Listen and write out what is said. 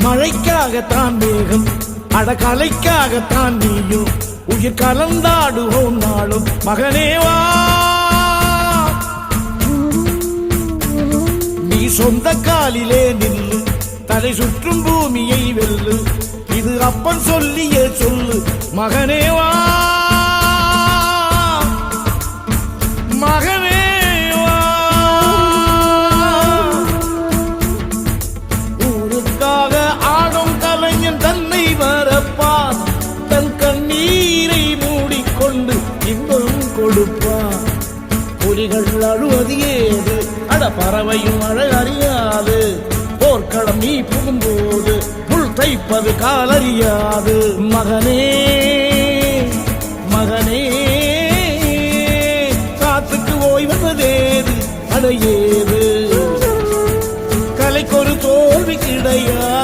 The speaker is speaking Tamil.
மழைக்காகத்தான் மேகம், அடகலைக்காகத்தான் நீயும், உயிர் கலந்தாடுவோம் நாளும் மகனேவா. நீ சொந்த காலிலே நில்லு, தலை சுற்றும் பூமியை வெல்லு, இது அப்பன் சொல்லியே சொல்லு மகனேவா. மகனேவா, ஊருக்காக ஆடும் கலைஞன் தன்னை வரப்பான், தன் கண்ணீரை மூடிக்கொண்டு இன்பம் கொடுப்பான். புலிகள் அழுவது ஏது, அட பறவையும் அழகறியாது, போர்க்களம் நீ புகும்போது புல் தைப்பது காலறியாது. மகனே மகனே, காத்துக்கு ஓய்வதேது அடையேது, கலைக்கொரு தோல்வி கிடையாது.